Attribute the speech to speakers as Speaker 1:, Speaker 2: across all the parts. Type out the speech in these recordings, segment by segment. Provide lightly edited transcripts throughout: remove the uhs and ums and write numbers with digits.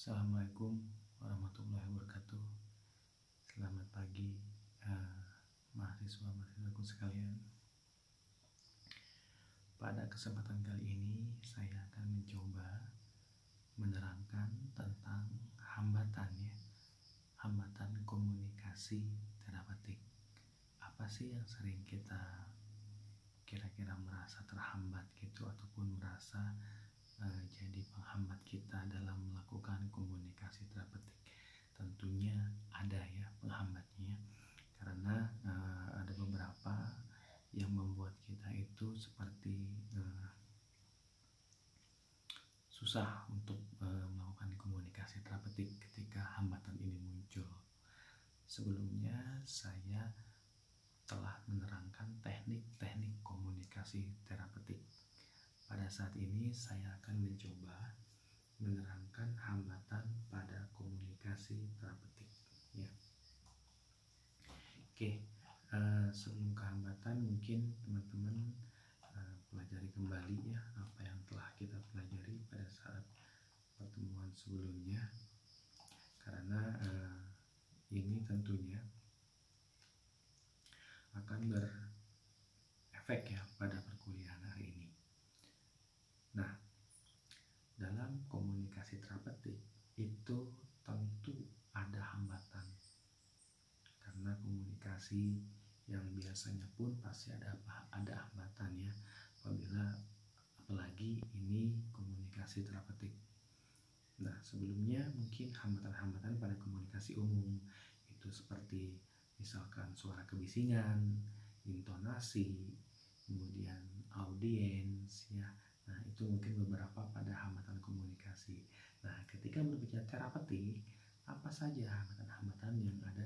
Speaker 1: Assalamualaikum warahmatullahi wabarakatuh. Selamat pagi mahasiswa-mahasiswaku sekalian. Pada kesempatan kali ini saya akan mencoba menerangkan tentang hambatan komunikasi terapeutik. Apa sih yang sering kita kira-kira merasa terhambat gitu, ataupun merasa jadi penghambat kita dalam melakukan komunikasi terapeutik? Tentunya ada ya penghambatnya, karena ada beberapa yang membuat kita itu seperti susah untuk melakukan komunikasi terapeutik ketika hambatan ini muncul. Sebelumnya saya telah menerangkan teknik-teknik komunikasi terapeutik. Pada saat ini saya akan mencoba menerangkan hambatan pada komunikasi terapeutik ya. Oke, sebelum ke hambatan mungkin teman-teman pelajari kembali ya apa yang telah kita pelajari pada saat pertemuan sebelumnya, karena ini tentunya akan berefek ya pada perkuliahan hari ini. Nah, dalam komunikasi terapeutik itu tentu ada hambatan, karena komunikasi yang biasanya pun pasti ada hambatan ya, apalagi ini komunikasi terapeutik. Nah, sebelumnya mungkin hambatan-hambatan pada komunikasi umum itu seperti misalkan suara kebisingan, intonasi, kemudian audiens ya. Nah, itu mungkin beberapa pada hambatan komunikasi. Nah, ketika berbicara terapeutik, apa saja hambatan-hambatan yang ada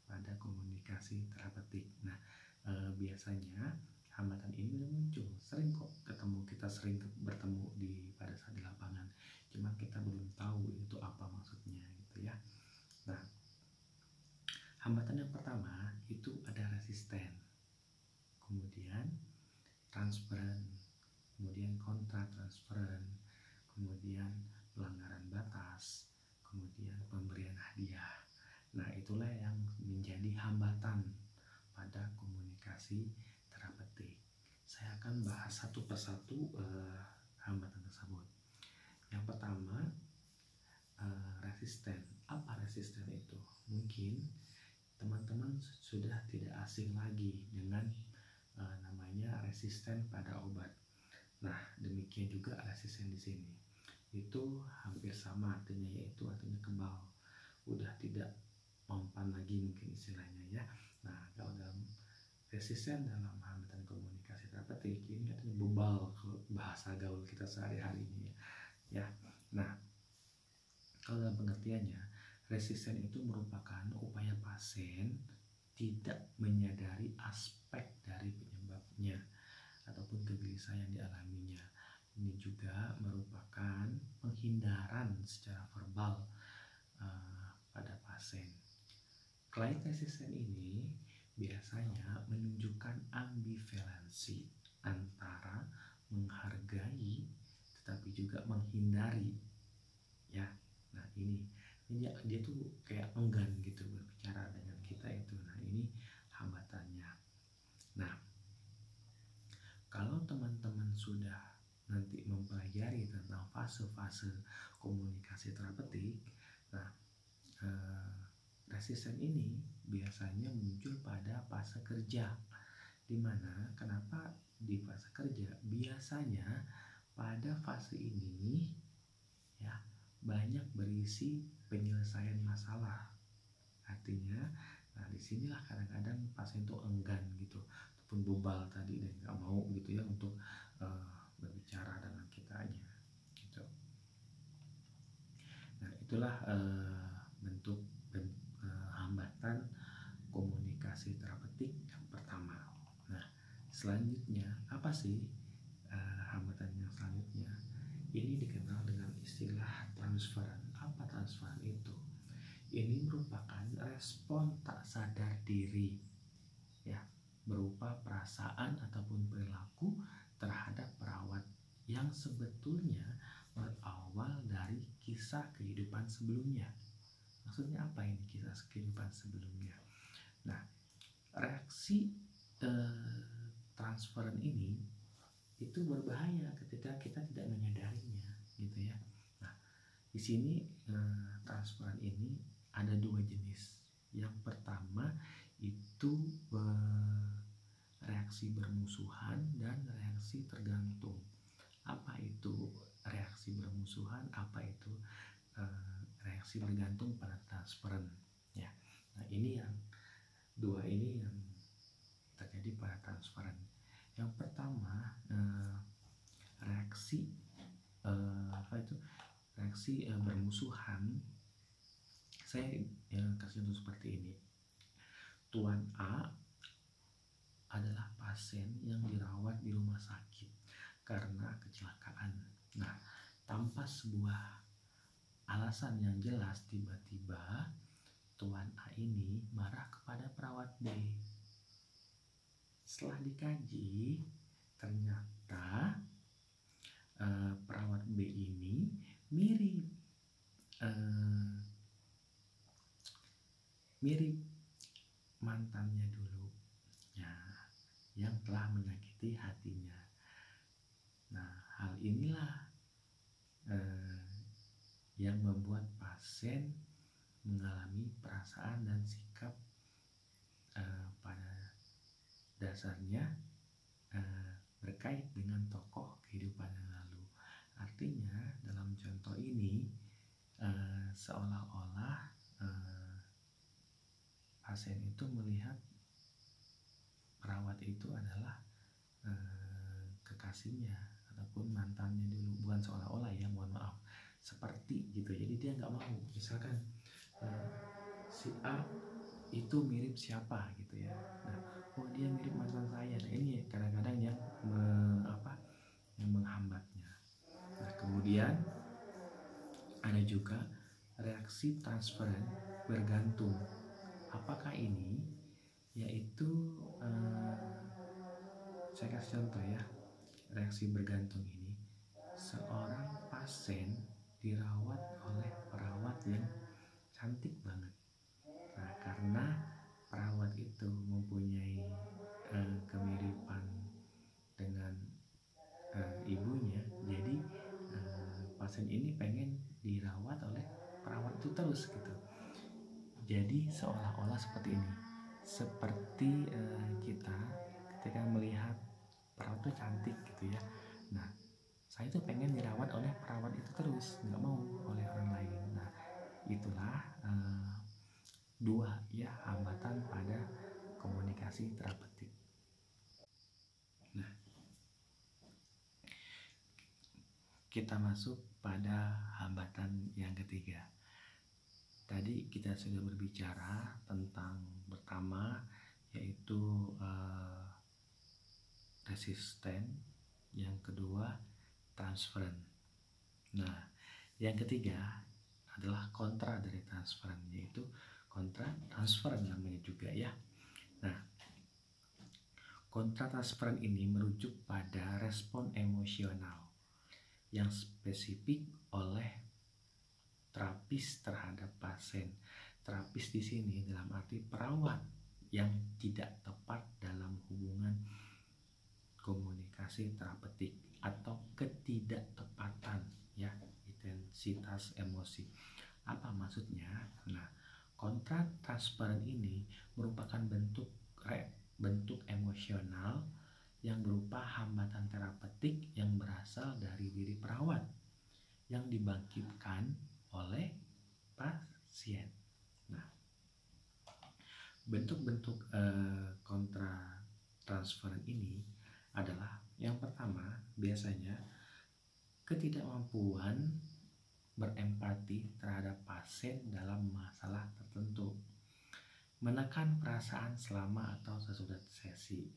Speaker 1: pada komunikasi terapeutik? Nah, biasanya hambatan ini muncul sering kok kita sering bertemu pada saat di lapangan. Cuma kita belum tahu itu apa maksudnya gitu ya. Nah, hambatan yang pertama itu ada resisten, kemudian transparan, kemudian kontra transparan, kemudian pelanggaran batas, kemudian pemberian hadiah. Nah, itulah yang menjadi hambatan pada komunikasi terapeutik. Saya akan bahas satu persatu hambatan tersebut. Yang pertama, resisten. Apa resisten itu? Mungkin teman-teman sudah tidak asing lagi dengan namanya resisten pada obat. Nah, demikian juga resisten di sini. Itu hampir sama artinya, yaitu artinya kebal. Udah tidak mempan lagi mungkin istilahnya ya. Nah, kalau dalam resisten dalam hambatan komunikasi terapeutik ini artinya bebal kalau bahasa gaul kita sehari-hari ini ya. Nah, kalau dalam pengertiannya, resisten itu merupakan upaya pasien tidak menyadari aspek dari penyebabnya ataupun kegelisahan yang dialaminya. Ini juga merupakan penghindaran secara verbal pada pasien. Klien resisten ini biasanya menunjukkan ambivalensi antara menghargai tetapi juga menghindari ya. Nah, ini dia tuh kayak enggan gitu berbicara dengan kita itu. Nah, ini hambatannya. Nah, kalau teman-teman sudah nanti mempelajari tentang fase-fase komunikasi terapeutik, nah resisten ini biasanya muncul pada fase kerja. Dimana kenapa di fase kerja? Biasanya pada fase ini ya banyak berisi penyelesaian masalah. Artinya, nah disinilah kadang-kadang pasien itu enggan gitu, ataupun bebal tadi dan nggak mau gitu ya untuk berbicara dengan kitanya gitu. Nah, itulah bentuk hambatan komunikasi terapeutik yang pertama. Nah, selanjutnya apa sih hambatan yang selanjutnya? Ini dikenal dengan istilah transferan. Apa transferan itu? Ini merupakan respon tak sadar diri ya, berupa perasaan ataupun perilaku terhadap perawat yang sebetulnya berawal dari kisah kisah kehidupan sebelumnya. Maksudnya apa ini kisah kehidupan sebelumnya? Nah, reaksi transferan ini itu berbahaya ketika kita tidak menyadarinya, gitu ya. Nah, di sini transferan ini ada dua jenis. Yang pertama itu reaksi bermusuhan dan reaksi tergantung. Apa itu reaksi bermusuhan? Apa itu reaksi bergantung pada transferan? Ya, nah ini yang dua ini yang terjadi pada transferan. Yang pertama reaksi reaksi bermusuhan. Saya kasih contoh seperti ini. Tuan A adalah pasien yang dirawat di rumah sakit karena kecelakaan. Nah, tanpa sebuah alasan yang jelas, tiba-tiba Tuan A ini marah kepada perawat B. Setelah dikaji, ternyata perawat B ini mirip mantannya dulu, ya, yang telah menyakiti hatinya. Nah, hal inilah yang membuat pasien mengalami perasaan dan sikap pada dasarnya berkait dengan tokoh kehidupan yang lalu. Artinya dalam contoh ini seolah-olah pasien itu melihat perawat itu adalah kekasihnya ataupun mantannya dulu. Bukan seolah-olah ya, mohon maaf, seperti gitu. Jadi dia nggak mau, misalkan si A itu mirip siapa gitu ya. Nah, oh dia mirip mantan saya. Nah, ini kadang-kadang yang menghambatnya. Nah, kemudian ada juga reaksi transferan bergantung. Apakah ini? Yaitu saya kasih contoh ya. Reaksi bergantung ini, seorang pasien dirawat oleh perawat yang cantik banget. Nah, karena perawat itu mempunyai kemiripan dengan ibunya, jadi pasien ini pengen dirawat oleh perawat itu terus gitu. Jadi seolah-olah seperti ini, seperti kita ketika melihat perawat itu cantik gitu ya. Nah, saya tuh pengen dirawat oleh perawat itu terus, nggak mau oleh orang lain. Nah, itulah dua ya hambatan pada komunikasi terapeutik. Nah, kita masuk pada hambatan yang ketiga. Tadi kita sudah berbicara tentang pertama yaitu resisten, yang kedua transferan. Nah, yang ketiga adalah kontra dari transferan, yaitu kontra transferan namanya juga ya. Nah, kontra transferan ini merujuk pada respon emosional yang spesifik oleh terapis terhadap pasien. Terapis di sini dalam arti perawat yang tidak tepat dalam hubungan komunikasi terapeutik atau ketidaktepatan ya, intensitas emosi. Apa maksudnya? Nah, kontra transferan ini merupakan bentuk emosional yang berupa hambatan terapeutik yang berasal dari diri perawat yang dibangkitkan oleh pasien. Nah, bentuk-bentuk kontra transferan ini adalah yang pertama biasanya ketidakmampuan berempati terhadap pasien dalam masalah tertentu, menekan perasaan selama atau sesudah sesi,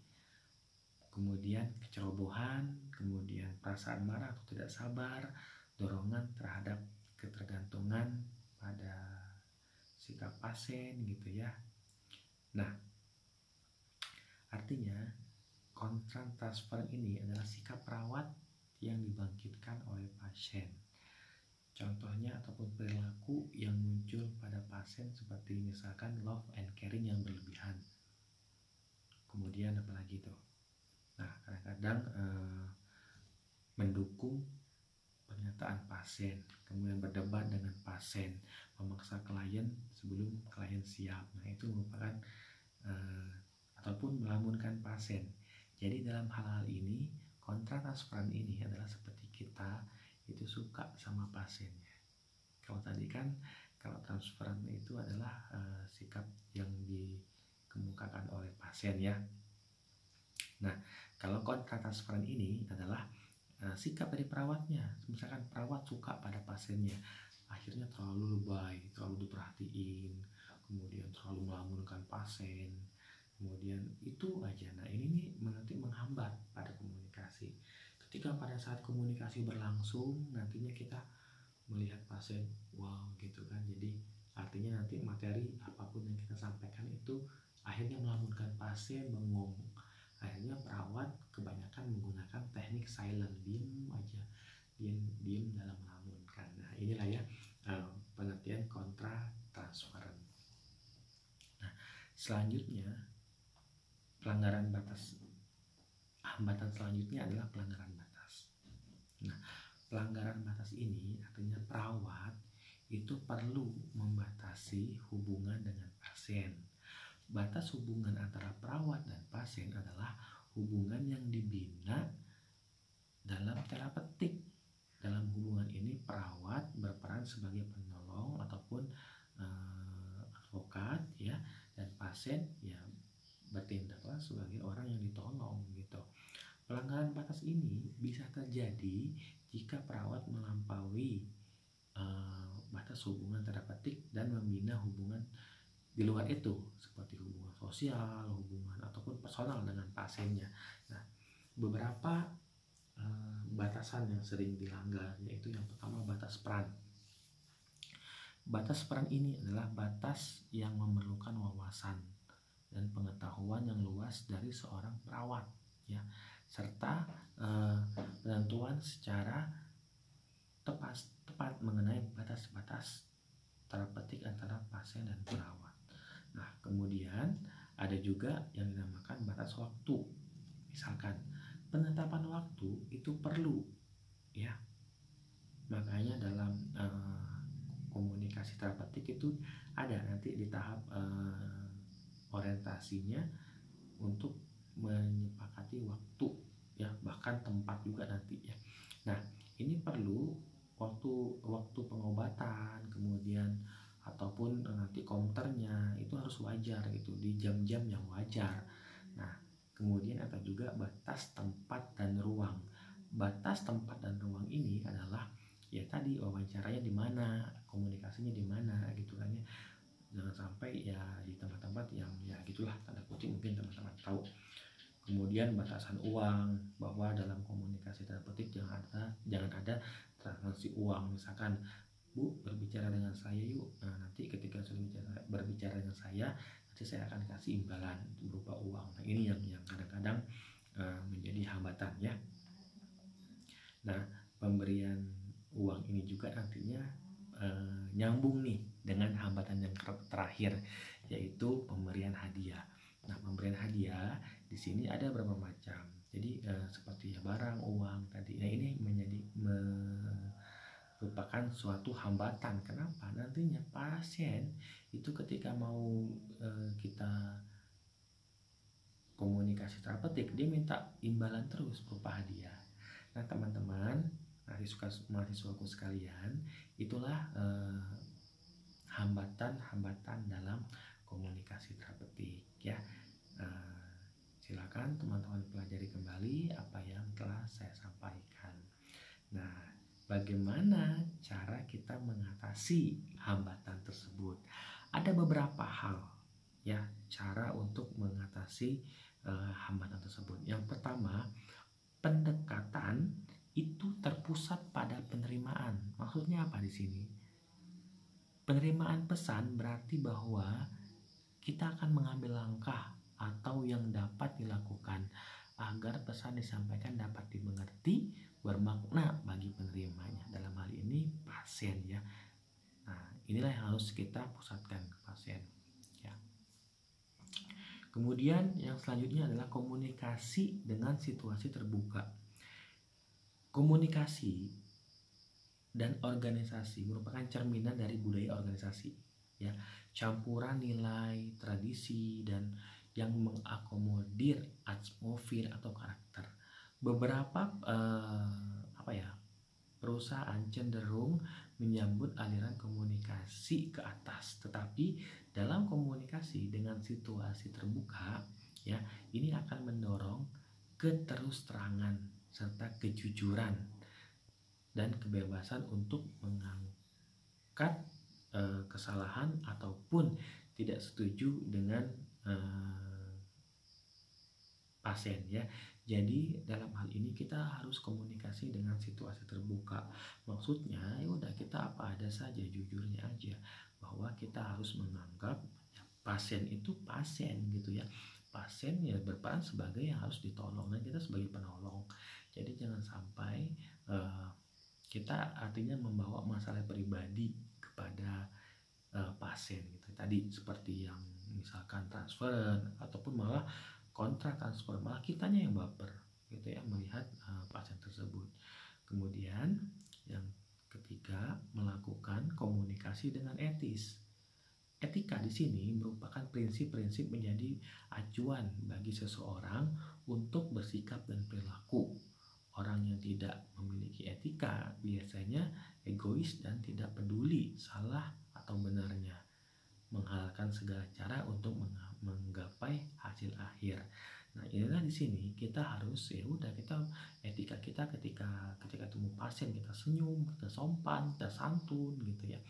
Speaker 1: kemudian kecerobohan, kemudian perasaan marah atau tidak sabar, dorongan terhadap ketergantungan pada sikap pasien gitu ya. Nah, artinya kontra transferan ini adalah sikap perawat yang dibangkitkan oleh pasien. contohnya ataupun perilaku yang muncul pada pasien seperti misalkan love and caring yang berlebihan. Kemudian apalagi tuh? Nah, kadang-kadang mendukung pernyataan pasien, kemudian berdebat dengan pasien, memaksa klien sebelum klien siap. Nah, itu merupakan ataupun melamunkan pasien. Jadi dalam hal-hal ini, kontra transferan ini adalah seperti kita itu suka sama pasiennya. Kalau tadi kan, kalau transferan itu adalah sikap yang dikemukakan oleh pasien ya. Nah, kalau kontra transferan ini adalah sikap dari perawatnya. Misalkan perawat suka pada pasiennya, akhirnya terlalu lebay, terlalu diperhatiin, kemudian terlalu melamunkan pasien, kemudian itu aja. Nah, ini nih nanti menghambat pada komunikasi. Ketika pada saat komunikasi berlangsung, nantinya kita melihat pasien, wow gitu kan. Jadi artinya nanti materi apapun yang kita sampaikan itu akhirnya melamunkan pasien, bengong. Akhirnya perawat kebanyakan menggunakan teknik silent, diem aja, diem dalam melamunkan. Nah, inilah ya pengertian kontra transferan. Nah, selanjutnya pelanggaran batas. Hambatan selanjutnya adalah pelanggaran batas. Nah, pelanggaran batas ini artinya perawat itu perlu membatasi hubungan dengan pasien. Batas hubungan antara perawat dan pasien adalah hubungan yang dibina dalam terapeutik. Dalam hubungan ini perawat berperan sebagai penolong ataupun advokat ya, dan pasien ya bertindaklah sebagai orang yang ditolong gitu. Pelanggaran batas ini bisa terjadi jika perawat melampaui batas hubungan terapeutik dan membina hubungan di luar itu, seperti hubungan sosial, hubungan ataupun personal dengan pasiennya. Nah, beberapa batasan yang sering dilanggar, yaitu yang pertama batas peran. Batas peran ini adalah batas yang memerlukan wawasan dan pengetahuan yang luas dari seorang perawat, ya, serta penentuan secara tepat mengenai batas-batas terapeutik antara pasien dan perawat. Nah, kemudian ada juga yang dinamakan batas waktu. Misalkan penetapan waktu itu perlu ya. Makanya dalam komunikasi terapeutik itu ada nanti di tahap orientasinya untuk menyepakati waktu ya, bahkan tempat juga nanti ya. Nah, ini perlu waktu pengobatan, kemudian ataupun nanti counternya itu harus wajar gitu, di jam-jam yang wajar. Nah, kemudian ada juga batas tempat dan ruang. Batas tempat dan ruang ini adalah ya tadi wawancaranya di mana, komunikasinya di mana gitu kan ya. Jangan sampai ya di tempat-tempat yang ya gitulah, tanda kutip mungkin teman-teman tahu. Kemudian batasan uang, bahwa dalam komunikasi terapeutik jangan ada transaksi uang. Misalkan, Bu, berbicara dengan saya yuk. Nah, nanti ketika sudah berbicara dengan saya, nanti saya akan kasih imbalan berupa uang. Nah, ini yang kadang-kadang menjadi hambatan ya. Nah, pemberian uang ini juga nantinya nyambung nih dengan hambatan yang terakhir, yaitu pemberian hadiah. Nah, pemberian hadiah di sini ada beberapa macam. Jadi seperti ya barang, uang tadi. Nah, ini merupakan suatu hambatan. Kenapa? Nantinya pasien itu ketika mau kita komunikasi terapeutik, dia minta imbalan terus berupa hadiah. Nah, teman-teman, mahasiswaku sekalian, itulah hambatan-hambatan dalam komunikasi terapeutik ya. Silakan teman-teman pelajari kembali apa yang telah saya sampaikan. Nah, bagaimana cara kita mengatasi hambatan tersebut? Ada beberapa hal ya, cara untuk mengatasi hambatan tersebut. Yang pertama, pendekatan itu terpusat pada penerimaan. Maksudnya apa di sini? Penerimaan pesan berarti bahwa kita akan mengambil langkah atau yang dapat dilakukan agar pesan disampaikan dapat dimengerti, bermakna bagi penerimanya. Dalam hal ini pasien ya. Nah, inilah yang harus kita pusatkan ke pasien ya. Kemudian yang selanjutnya adalah komunikasi dengan situasi terbuka. Komunikasi dan organisasi merupakan cerminan dari budaya organisasi ya. Campuran nilai, tradisi, dan yang mengakomodir atmosfer atau karakter. Beberapa perusahaan cenderung menyambut aliran komunikasi ke atas, tetapi dalam komunikasi dengan situasi terbuka ya, ini akan mendorong keterus-terangan serta kejujuran dan kebebasan untuk mengangkat kesalahan ataupun tidak setuju dengan pasien ya. Jadi dalam hal ini kita harus komunikasi dengan situasi terbuka. Maksudnya ya udah, kita apa ada saja, jujurnya aja, bahwa kita harus menganggap ya, pasien itu pasien gitu ya. Pasien ya berperan sebagai yang harus ditolong dan kita sebagai penolong. Jadi jangan sampai kita artinya membawa masalah pribadi kepada pasien gitu. Tadi seperti yang misalkan transfer ataupun malah kontra transfer, malah kitanya yang baper gitu ya melihat pasien tersebut. Kemudian yang ketiga, melakukan komunikasi dengan etis. Etika di sini merupakan prinsip-prinsip menjadi acuan bagi seseorang untuk bersikap dan perilaku. Orang yang tidak memiliki etika biasanya egois dan tidak peduli salah atau benarnya, menghalalkan segala cara untuk menggapai hasil akhir. Nah, inilah di sini kita harus ya udah, kita etika kita ketika ketemu pasien, kita senyum, kita sopan, kita santun gitu ya,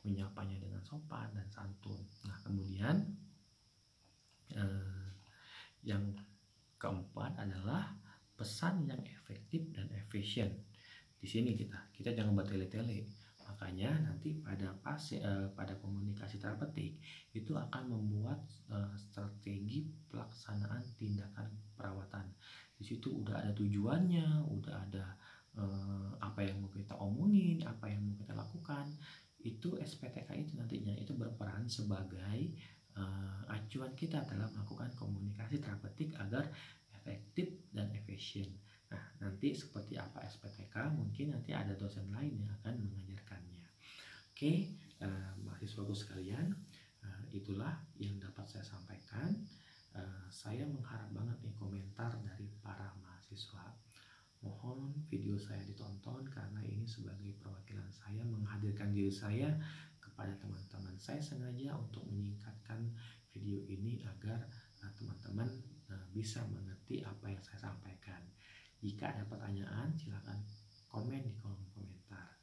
Speaker 1: menyapanya dengan sopan dan santun. Nah, kemudian yang keempat adalah pesan yang efektif dan efisien. Di sini kita jangan bertele-tele. Makanya nanti pada komunikasi terapeutik itu akan membuat strategi pelaksanaan tindakan perawatan. Di situ udah ada tujuannya, udah ada apa yang mau kita omongin, apa yang mau kita lakukan. Itu SPTK itu nantinya itu berperan sebagai acuan kita dalam melakukan komunikasi terapeutik agar efektif dan efisien. Nah, nanti seperti apa SPTK mungkin nanti ada dosen lain yang akan mengajarkannya. Oke, mahasiswaku sekalian, itulah yang dapat saya sampaikan. Saya mengharap banget nih komentar dari para mahasiswa. Mohon video saya ditonton karena ini sebagai perwakilan saya menghadirkan diri saya kepada teman-teman. Saya sengaja untuk menyingkatkan video ini agar teman-teman bisa mengerti apa yang saya sampaikan. Jika ada pertanyaan, silakan komen di kolom komentar.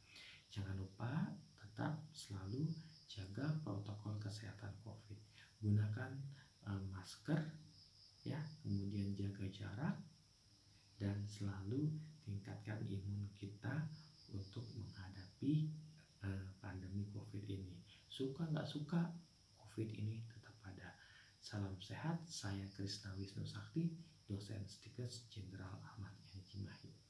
Speaker 1: Jangan lupa tetap selalu jaga protokol kesehatan COVID. Gunakan masker ya, kemudian jaga jarak dan selalu tingkatkan imun kita untuk menghadapi pandemi COVID ini. Suka nggak suka, COVID ini tetap ada. Salam sehat, saya Krisna Wisnu Sakti, dosen Stikes Jenderal Ahmad Yani Cimahi.